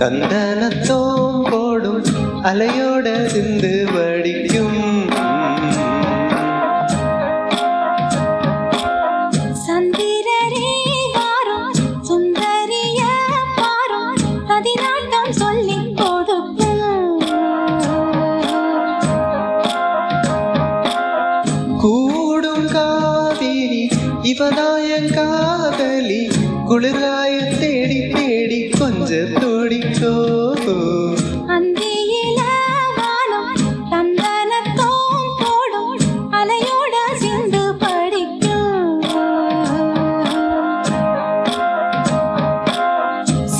தந்தனத்தோம் போடும் அலையோட சிந்து வடிக்கும். சந்திரரே வாரும் சுந்தரிய பாரும் பதினாட்டம் சொல்லிக் கொடுக்கும். கூடும் காவிரி இவதாயங்காதலி குளிராய தேடி தேடி கொஞ்ச துடிக்கோ. அந்தியில வானம் தந்தனத்தோம் போடும் அலையோட சிந்து படிக்கும்.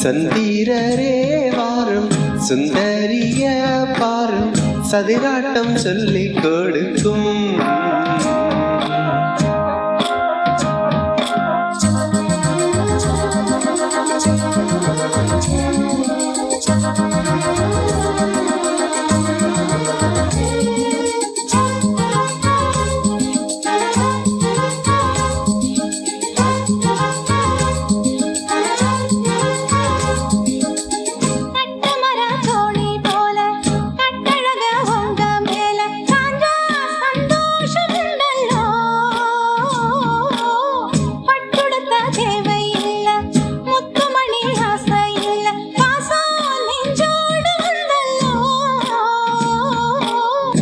சந்திரரே வாரும் சுந்தரிய பாரும் சதிராட்டம் சொல்லிக் கொடுக்கும்.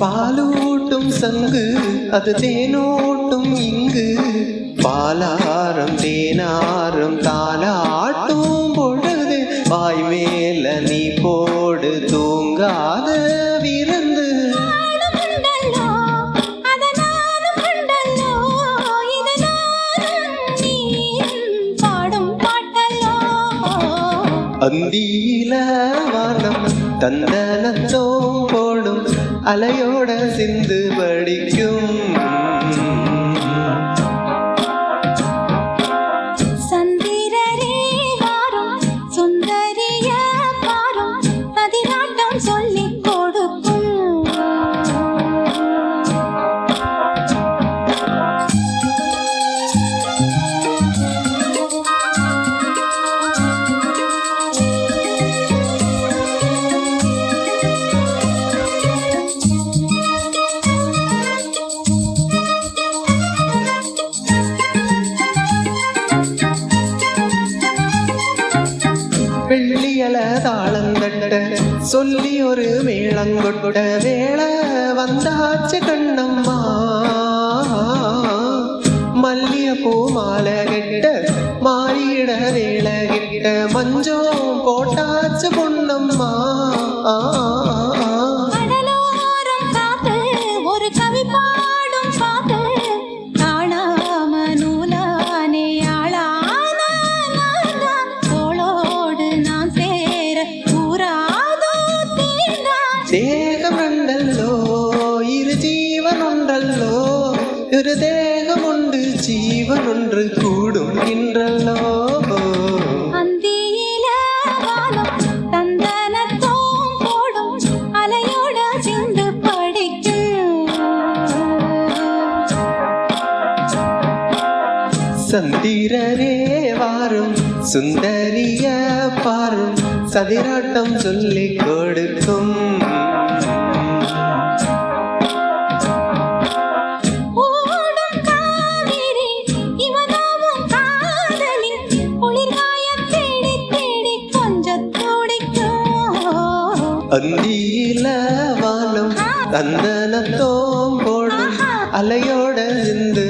பாலூட்டும் சங்கு அது தேனோட்டும் இங்கு பாலாரம் தேனாரம் தாலாட்டும் பொழுது வாய் மேல நீ போடு தூங்காத விருந்து. அந்தியில வானம் தந்தனத்தோம் போடும் அலையோட சிந்து படிக்கும். சந்திரரே வாரும் சுந்தரிய பாரும் பதினாட்டம் சொல்லிக் கொடுக்கும். வெள்ளியல தாளந்தட்ட சொல்லி ஒரு மேளங்கொட்ட வேளை வந்தாச்சு கண்ணம்மா. மல்லிய பூ மாலை கெட்ட மாறிட வேளை கெட்ட மஞ்சம் போட்டாச்சு பொன்னம்மா. கடலோரம் காத்து ஒரு கவி பாடும் பாட்டு காணாம நூலானே ஆளான தோளோடு நான் சேர கூறாதோ தேர்ந்தான். தேகம் உண்டல்லோ இரு ஜீவன் உண்டல்லோ இரு தேகம் உண்டு ஜீவன் ஒன்று கூடும் என்றல்லோ. அந்தியில வானம் தந்தனத்தோம் போடும் அலையோட சிந்து படிக்கும். சந்திரரே வாரும் சுந்தரிய பாரும் சதிராட்டம் சொல்லிக் கொடுக்கும். ஓடும் காவிரி இவனாவும் காதலி குளிர்காய தேடி தேடி கொஞ்சம் துடிக்கும். அந்தியில வானம் தந்தனத்தோம் போடும் அலையோட சிந்து